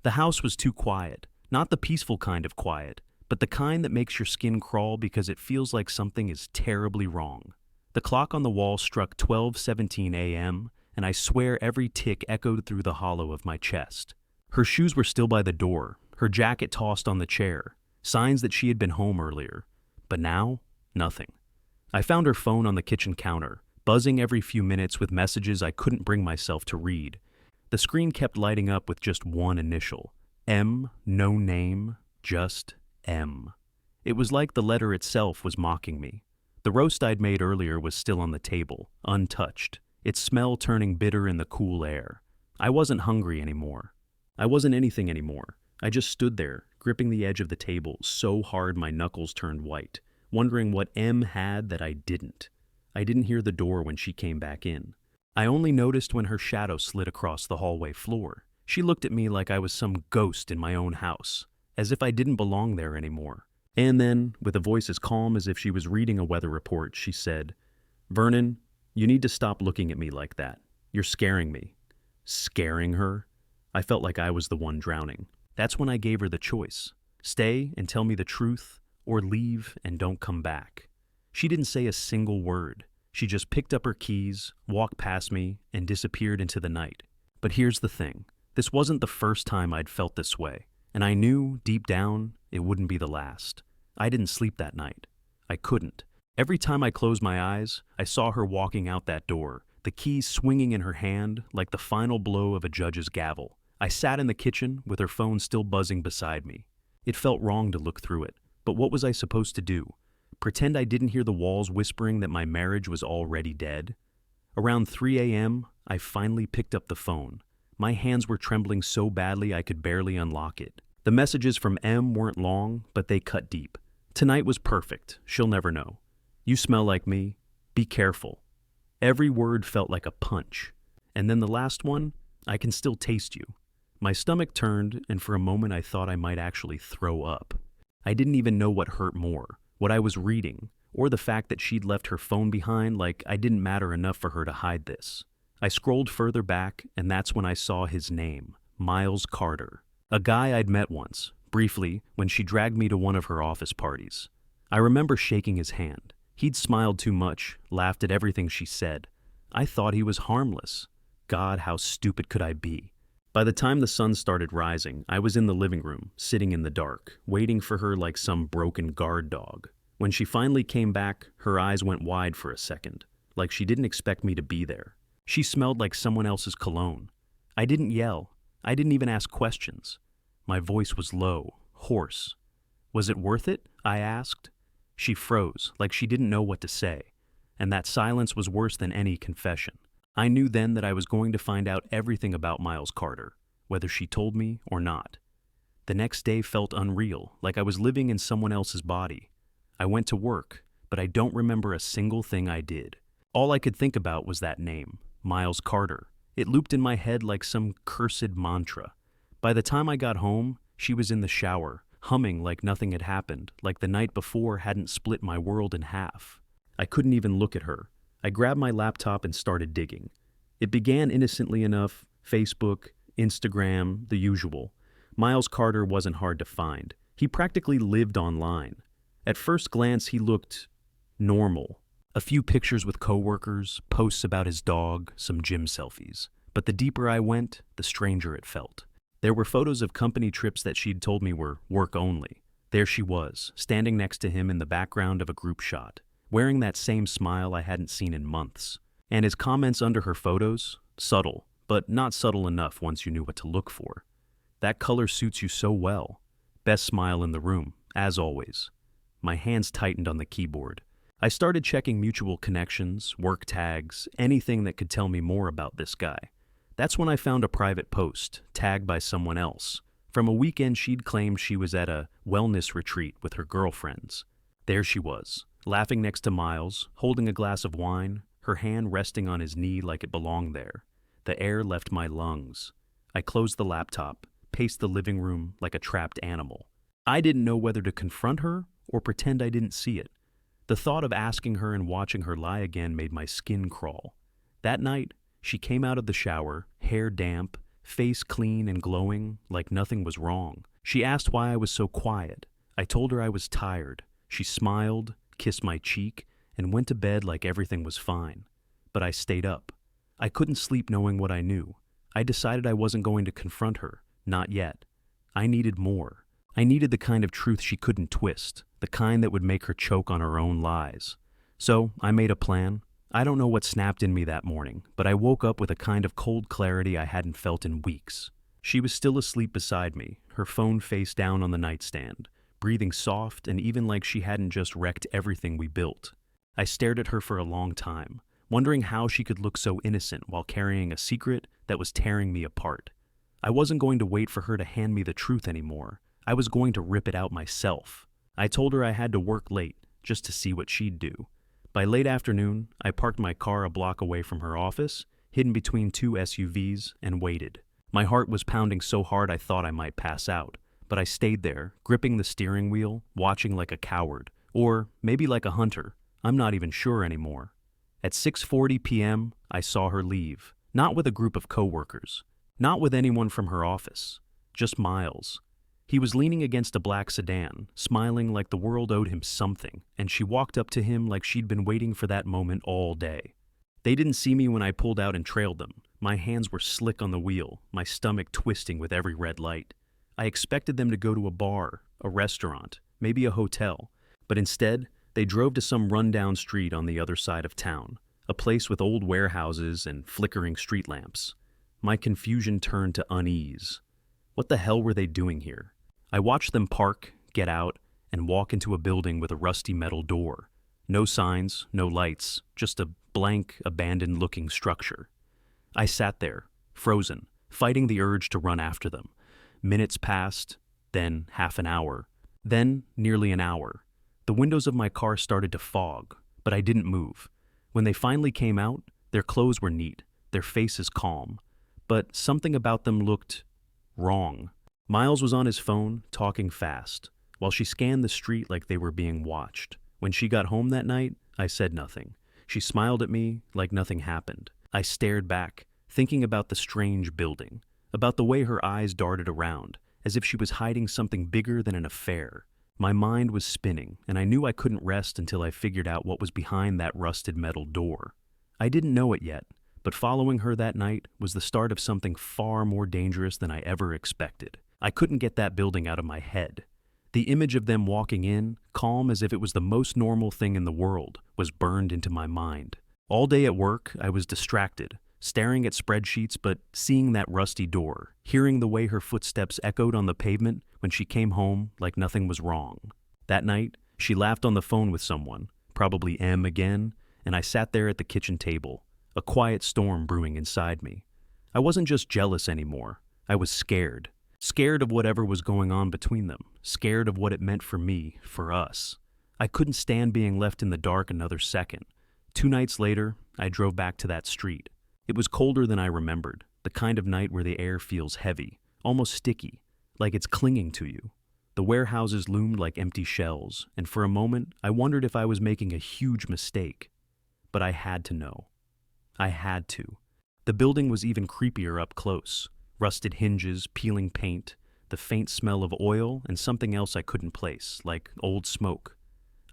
The house was too quiet, not the peaceful kind of quiet, but the kind that makes your skin crawl because it feels like something is terribly wrong. The clock on the wall struck 12:17 a.m., and I swear every tick echoed through the hollow of my chest. Her shoes were still by the door, her jacket tossed on the chair, signs that she had been home earlier. But now, nothing. I found her phone on the kitchen counter, buzzing every few minutes with messages I couldn't bring myself to read. The screen kept lighting up with just one initial. M, no name, just M. It was like the letter itself was mocking me. The roast I'd made earlier was still on the table, untouched, its smell turning bitter in the cool air. I wasn't hungry anymore. I wasn't anything anymore. I just stood there, gripping the edge of the table so hard my knuckles turned white, wondering what M had that I didn't. I didn't hear the door when she came back in. I only noticed when her shadow slid across the hallway floor. She looked at me like I was some ghost in my own house, as if I didn't belong there anymore. And then, with a voice as calm as if she was reading a weather report, she said, "Vernon, you need to stop looking at me like that. You're scaring me." Scaring her? I felt like I was the one drowning. That's when I gave her the choice. Stay and tell me the truth, or leave and don't come back. She didn't say a single word. She just picked up her keys, walked past me, and disappeared into the night. But here's the thing. This wasn't the first time I'd felt this way, and I knew, deep down, it wouldn't be the last. I didn't sleep that night. I couldn't. Every time I closed my eyes, I saw her walking out that door, the keys swinging in her hand like the final blow of a judge's gavel. I sat in the kitchen with her phone still buzzing beside me. It felt wrong to look through it, but what was I supposed to do? Pretend I didn't hear the walls whispering that my marriage was already dead? Around 3 a.m., I finally picked up the phone. My hands were trembling so badly I could barely unlock it. The messages from M weren't long, but they cut deep. "Tonight was perfect. She'll never know. You smell like me. Be careful." Every word felt like a punch. And then the last one, "I can still taste you." My stomach turned, and for a moment I thought I might actually throw up. I didn't even know what hurt more, what I was reading, or the fact that she'd left her phone behind like I didn't matter enough for her to hide this. I scrolled further back, and that's when I saw his name, Miles Carter, a guy I'd met once, briefly, when she dragged me to one of her office parties. I remember shaking his hand. He'd smiled too much, laughed at everything she said. I thought he was harmless. God, how stupid could I be? By the time the sun started rising, I was in the living room, sitting in the dark, waiting for her like some broken guard dog. When she finally came back, her eyes went wide for a second, like she didn't expect me to be there. She smelled like someone else's cologne. I didn't yell. I didn't even ask questions. My voice was low, hoarse. "Was it worth it?" I asked. She froze, like she didn't know what to say, and that silence was worse than any confession. I knew then that I was going to find out everything about Miles Carter, whether she told me or not. The next day felt unreal, like I was living in someone else's body. I went to work, but I don't remember a single thing I did. All I could think about was that name, Miles Carter. It looped in my head like some cursed mantra. By the time I got home, she was in the shower, humming like nothing had happened, like the night before hadn't split my world in half. I couldn't even look at her. I grabbed my laptop and started digging. It began innocently enough: Facebook, Instagram, the usual. Miles Carter wasn't hard to find. He practically lived online. At first glance, he looked normal. A few pictures with coworkers, posts about his dog, some gym selfies. But the deeper I went, the stranger it felt. There were photos of company trips that she'd told me were work only. There she was, standing next to him in the background of a group shot, wearing that same smile I hadn't seen in months. And his comments under her photos, subtle, but not subtle enough once you knew what to look for. "That color suits you so well. Best smile in the room, as always." My hands tightened on the keyboard. I started checking mutual connections, work tags, anything that could tell me more about this guy. That's when I found a private post, tagged by someone else. From a weekend she'd claimed she was at a wellness retreat with her girlfriends. There she was, laughing next to Miles, holding a glass of wine, her hand resting on his knee like it belonged there. The air left my lungs. I closed the laptop, paced the living room like a trapped animal. I didn't know whether to confront her or pretend I didn't see it. The thought of asking her and watching her lie again made my skin crawl. That night, she came out of the shower, hair damp, face clean and glowing, like nothing was wrong. She asked why I was so quiet. I told her I was tired. She smiled, kissed my cheek, and went to bed like everything was fine. But I stayed up. I couldn't sleep knowing what I knew. I decided I wasn't going to confront her, not yet. I needed more. I needed the kind of truth she couldn't twist, the kind that would make her choke on her own lies. So I made a plan. I don't know what snapped in me that morning, but I woke up with a kind of cold clarity I hadn't felt in weeks. She was still asleep beside me, her phone face down on the nightstand, breathing soft and even like she hadn't just wrecked everything we built. I stared at her for a long time, wondering how she could look so innocent while carrying a secret that was tearing me apart. I wasn't going to wait for her to hand me the truth anymore. I was going to rip it out myself. I told her I had to work late, just to see what she'd do. By late afternoon, I parked my car a block away from her office, hidden between two SUVs, and waited. My heart was pounding so hard I thought I might pass out, but I stayed there, gripping the steering wheel, watching like a coward, or maybe like a hunter. I'm not even sure anymore. At 6:40 p.m., I saw her leave, not with a group of coworkers, not with anyone from her office, just Miles. He was leaning against a black sedan, smiling like the world owed him something, and she walked up to him like she'd been waiting for that moment all day. They didn't see me when I pulled out and trailed them. My hands were slick on the wheel, my stomach twisting with every red light. I expected them to go to a bar, a restaurant, maybe a hotel, but instead, they drove to some rundown street on the other side of town, a place with old warehouses and flickering street lamps. My confusion turned to unease. What the hell were they doing here? I watched them park, get out, and walk into a building with a rusty metal door. No signs, no lights, just a blank, abandoned-looking structure. I sat there, frozen, fighting the urge to run after them. Minutes passed, then half an hour, then nearly an hour. The windows of my car started to fog, but I didn't move. When they finally came out, their clothes were neat, their faces calm, but something about them looked wrong. Miles was on his phone, talking fast, while she scanned the street like they were being watched. When she got home that night, I said nothing. She smiled at me like nothing happened. I stared back, thinking about the strange building, about the way her eyes darted around, as if she was hiding something bigger than an affair. My mind was spinning, and I knew I couldn't rest until I figured out what was behind that rusted metal door. I didn't know it yet, but following her that night was the start of something far more dangerous than I ever expected. I couldn't get that building out of my head. The image of them walking in, calm as if it was the most normal thing in the world, was burned into my mind. All day at work, I was distracted, staring at spreadsheets but seeing that rusty door, hearing the way her footsteps echoed on the pavement when she came home like nothing was wrong. That night, she laughed on the phone with someone, probably M again, and I sat there at the kitchen table, a quiet storm brewing inside me. I wasn't just jealous anymore. I was scared. Scared of whatever was going on between them, scared of what it meant for me, for us. I couldn't stand being left in the dark another second. 2 nights later, I drove back to that street. It was colder than I remembered, the kind of night where the air feels heavy, almost sticky, like it's clinging to you. The warehouses loomed like empty shells, and for a moment, I wondered if I was making a huge mistake. But I had to know. I had to. The building was even creepier up close. Rusted hinges, peeling paint, the faint smell of oil, and something else I couldn't place, like old smoke.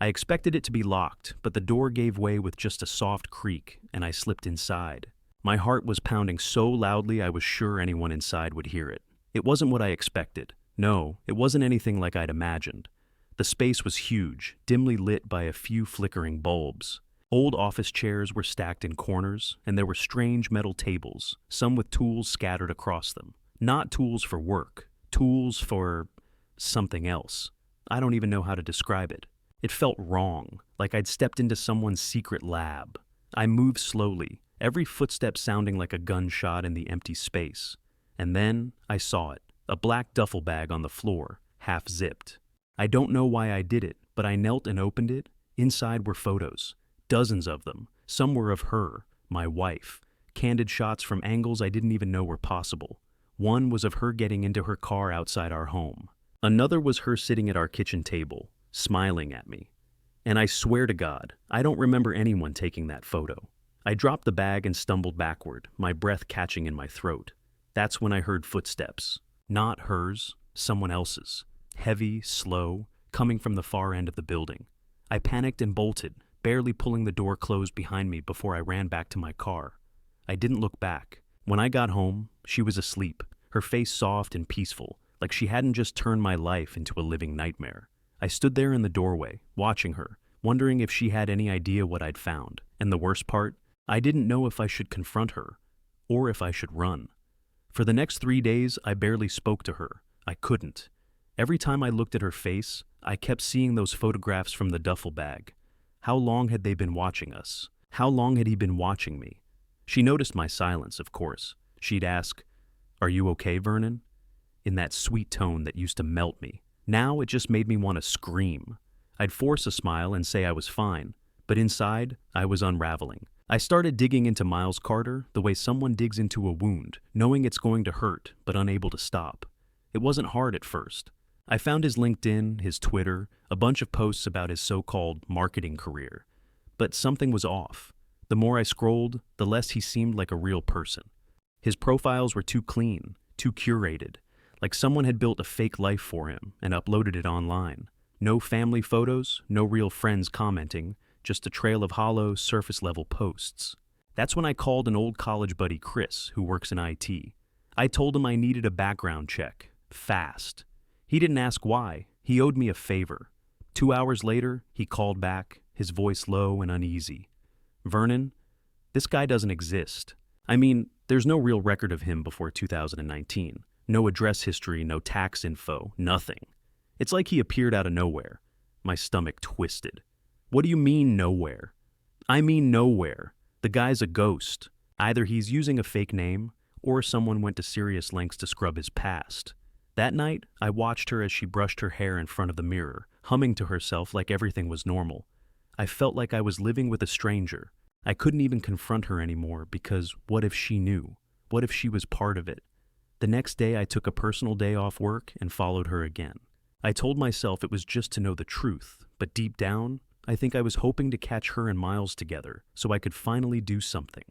I expected it to be locked, but the door gave way with just a soft creak, and I slipped inside. My heart was pounding so loudly I was sure anyone inside would hear it. It wasn't what I expected. No, it wasn't anything like I'd imagined. The space was huge, dimly lit by a few flickering bulbs. Old office chairs were stacked in corners, and there were strange metal tables, some with tools scattered across them. Not tools for work, tools for something else. I don't even know how to describe it. It felt wrong, like I'd stepped into someone's secret lab. I moved slowly, every footstep sounding like a gunshot in the empty space. And then I saw it, a black duffel bag on the floor, half zipped. I don't know why I did it, but I knelt and opened it. Inside were photos. Dozens of them. Some were of her, my wife. Candid shots from angles I didn't even know were possible. One was of her getting into her car outside our home. Another was her sitting at our kitchen table, smiling at me. And I swear to God, I don't remember anyone taking that photo. I dropped the bag and stumbled backward, my breath catching in my throat. That's when I heard footsteps. Not hers, someone else's. Heavy, slow, coming from the far end of the building. I panicked and bolted, barely pulling the door closed behind me before I ran back to my car. I didn't look back. When I got home, she was asleep, her face soft and peaceful, like she hadn't just turned my life into a living nightmare. I stood there in the doorway, watching her, wondering if she had any idea what I'd found. And the worst part, I didn't know if I should confront her, or if I should run. For the next 3 days, I barely spoke to her. I couldn't. Every time I looked at her face, I kept seeing those photographs from the duffel bag. How long had they been watching us? How long had he been watching me? She noticed my silence, of course. She'd ask, "Are you okay, Vernon?" In that sweet tone that used to melt me. Now it just made me want to scream. I'd force a smile and say I was fine, but inside, I was unraveling. I started digging into Miles Carter the way someone digs into a wound, knowing it's going to hurt, but unable to stop. It wasn't hard at first. I found his LinkedIn, his Twitter, a bunch of posts about his so-called marketing career. But something was off. The more I scrolled, the less he seemed like a real person. His profiles were too clean, too curated, like someone had built a fake life for him and uploaded it online. No family photos, no real friends commenting, just a trail of hollow, surface-level posts. That's when I called an old college buddy, Chris, who works in IT. I told him I needed a background check, fast. He didn't ask why. He owed me a favor. 2 hours later, he called back, his voice low and uneasy. "Vernon, this guy doesn't exist. I mean, there's no real record of him before 2019. No address history, no tax info, nothing. It's like he appeared out of nowhere." My stomach twisted. "What do you mean, nowhere?" "I mean nowhere. The guy's a ghost. Either he's using a fake name, or someone went to serious lengths to scrub his past." That night, I watched her as she brushed her hair in front of the mirror, humming to herself like everything was normal. I felt like I was living with a stranger. I couldn't even confront her anymore because what if she knew? What if she was part of it? The next day, I took a personal day off work and followed her again. I told myself it was just to know the truth, but deep down, I think I was hoping to catch her and Miles together so I could finally do something.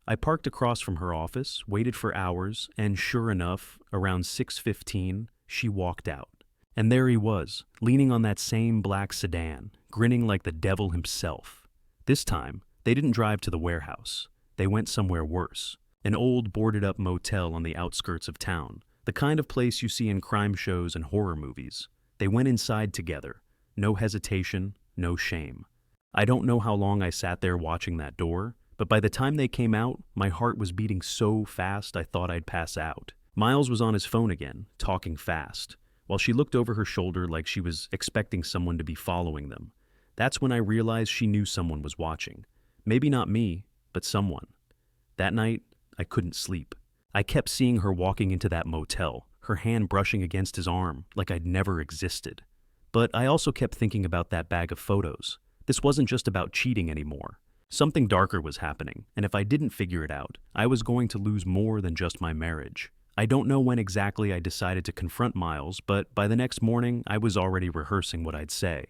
I parked across from her office, waited for hours, and sure enough, around 6:15, she walked out. And there he was, leaning on that same black sedan, grinning like the devil himself. This time, they didn't drive to the warehouse. They went somewhere worse. An old boarded-up motel on the outskirts of town, the kind of place you see in crime shows and horror movies. They went inside together. No hesitation, no shame. I don't know how long I sat there watching that door, but by the time they came out, my heart was beating so fast I thought I'd pass out. Miles was on his phone again, talking fast, while she looked over her shoulder like she was expecting someone to be following them. That's when I realized she knew someone was watching. Maybe not me, but someone. That night, I couldn't sleep. I kept seeing her walking into that motel, her hand brushing against his arm like I'd never existed. But I also kept thinking about that bag of photos. This wasn't just about cheating anymore. Something darker was happening, and if I didn't figure it out, I was going to lose more than just my marriage. I don't know when exactly I decided to confront Miles, but by the next morning, I was already rehearsing what I'd say.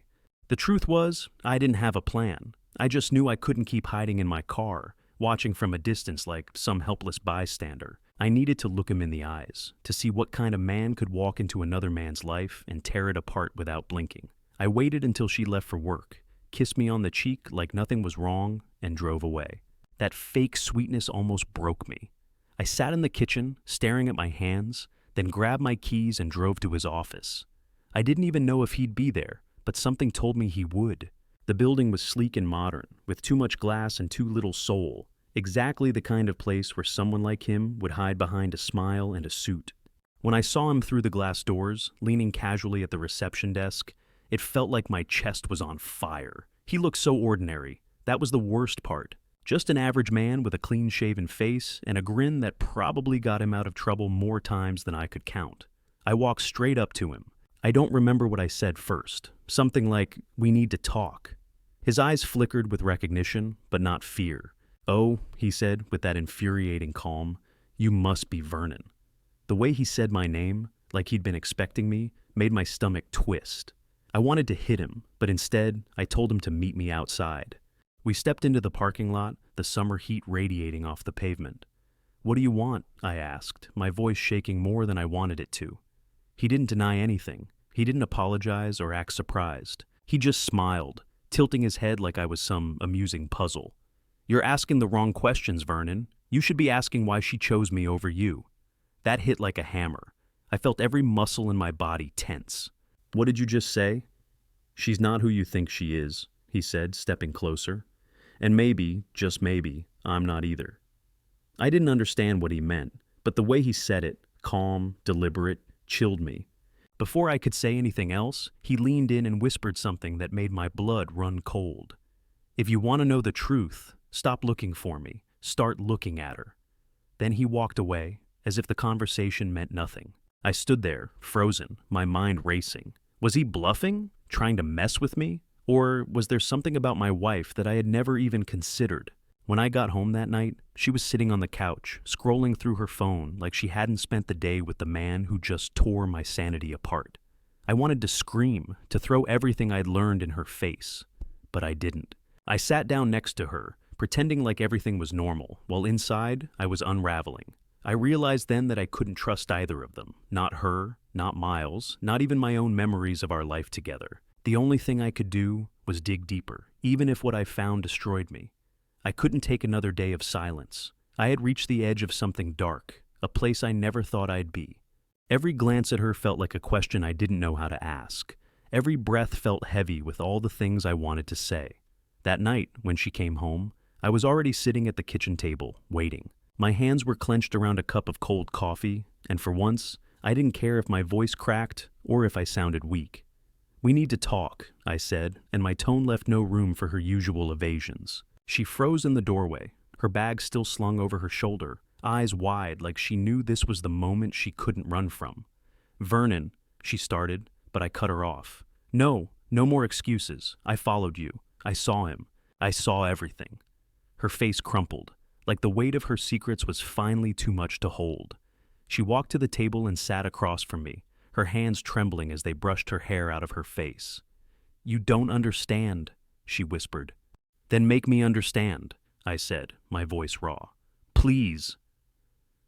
The truth was, I didn't have a plan. I just knew I couldn't keep hiding in my car, watching from a distance like some helpless bystander. I needed to look him in the eyes, to see what kind of man could walk into another man's life and tear it apart without blinking. I waited until she left for work, kissed me on the cheek like nothing was wrong, and drove away. That fake sweetness almost broke me. I sat in the kitchen, staring at my hands, then grabbed my keys and drove to his office. I didn't even know if he'd be there, but something told me he would. The building was sleek and modern, with too much glass and too little soul. Exactly the kind of place where someone like him would hide behind a smile and a suit. When I saw him through the glass doors, leaning casually at the reception desk, it felt like my chest was on fire. He looked so ordinary. That was the worst part. Just an average man with a clean-shaven face and a grin that probably got him out of trouble more times than I could count. I walked straight up to him. I don't remember what I said first. Something like, "We need to talk." His eyes flickered with recognition, but not fear. "Oh," he said with that infuriating calm, "you must be Vernon." The way he said my name, like he'd been expecting me, made my stomach twist. I wanted to hit him, but instead, I told him to meet me outside. We stepped into the parking lot, the summer heat radiating off the pavement. "What do you want?" I asked, my voice shaking more than I wanted it to. He didn't deny anything. He didn't apologize or act surprised. He just smiled, tilting his head like I was some amusing puzzle. "You're asking the wrong questions, Vernon. You should be asking why she chose me over you." That hit like a hammer. I felt every muscle in my body tense. "What did you just say?" "She's not who you think she is," he said, stepping closer. "And maybe, just maybe, I'm not either." I didn't understand what he meant, but the way he said it, calm, deliberate, chilled me. Before I could say anything else, he leaned in and whispered something that made my blood run cold. "If you want to know the truth, stop looking for me. Start looking at her." Then he walked away, as if the conversation meant nothing. I stood there, frozen, my mind racing. Was he bluffing? Trying to mess with me? Or was there something about my wife that I had never even considered? When I got home that night, she was sitting on the couch, scrolling through her phone like she hadn't spent the day with the man who just tore my sanity apart. I wanted to scream, to throw everything I'd learned in her face, but I didn't. I sat down next to her, pretending like everything was normal, while inside I was unraveling. I realized then that I couldn't trust either of them, not her, not Miles, not even my own memories of our life together. The only thing I could do was dig deeper, even if what I found destroyed me. I couldn't take another day of silence. I had reached the edge of something dark, a place I never thought I'd be. Every glance at her felt like a question I didn't know how to ask. Every breath felt heavy with all the things I wanted to say. That night, when she came home, I was already sitting at the kitchen table, waiting. My hands were clenched around a cup of cold coffee, and for once, I didn't care if my voice cracked or if I sounded weak. "We need to talk," I said, and my tone left no room for her usual evasions. She froze in the doorway, her bag still slung over her shoulder, eyes wide like she knew this was the moment she couldn't run from. "Vernon," she started, but I cut her off. "No, no more excuses. I followed you. I saw him. I saw everything." Her face crumpled, like the weight of her secrets was finally too much to hold. She walked to the table and sat across from me, her hands trembling as they brushed her hair out of her face. "You don't understand," she whispered. "Then make me understand," I said, my voice raw. "Please."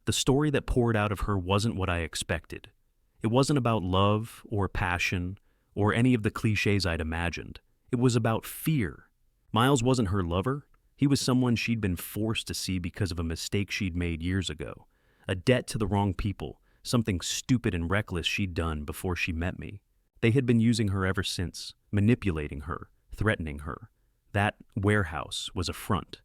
The story that poured out of her wasn't what I expected. It wasn't about love or passion or any of the cliches I'd imagined. It was about fear. Miles wasn't her lover. He was someone she'd been forced to see because of a mistake she'd made years ago. A debt to the wrong people, something stupid and reckless she'd done before she met me. They had been using her ever since, manipulating her, threatening her. That warehouse was a front,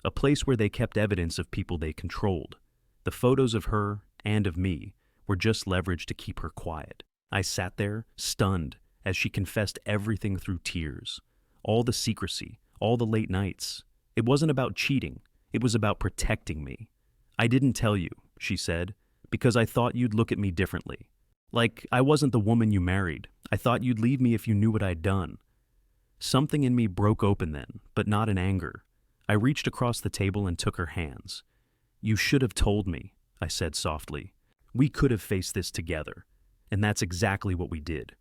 a place where they kept evidence of people they controlled. The photos of her and of me were just leverage to keep her quiet. I sat there, stunned, as she confessed everything through tears. All the secrecy, all the late nights. It wasn't about cheating. It was about protecting me. "I didn't tell you," she said, "because I thought you'd look at me differently. Like I wasn't the woman you married. I thought you'd leave me if you knew what I'd done." Something in me broke open then, but not in anger. I reached across the table and took her hands. "You should have told me," I said softly. "We could have faced this together." And that's exactly what we did.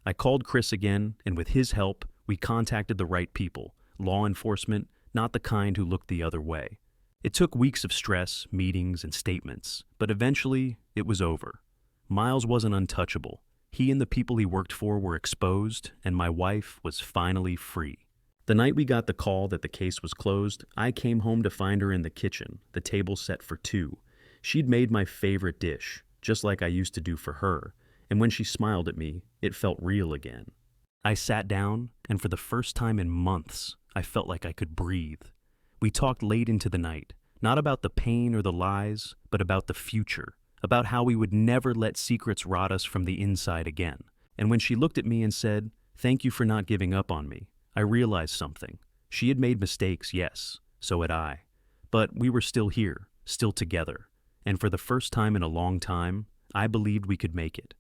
I called Chris again, and with his help, we contacted the right people, law enforcement, not the kind who looked the other way. It took weeks of stress, meetings, and statements, but eventually it was over. Miles wasn't untouchable. He and the people he worked for were exposed, and my wife was finally free. The night we got the call that the case was closed, I came home to find her in the kitchen, the table set for two. She'd made my favorite dish, just like I used to do for her, and when she smiled at me, it felt real again. I sat down, and for the first time in months, I felt like I could breathe. We talked late into the night, not about the pain or the lies, but about the future, about how we would never let secrets rot us from the inside again. And when she looked at me and said, "Thank you for not giving up on me," I realized something. She had made mistakes, yes, so had I. But we were still here, still together. And for the first time in a long time, I believed we could make it.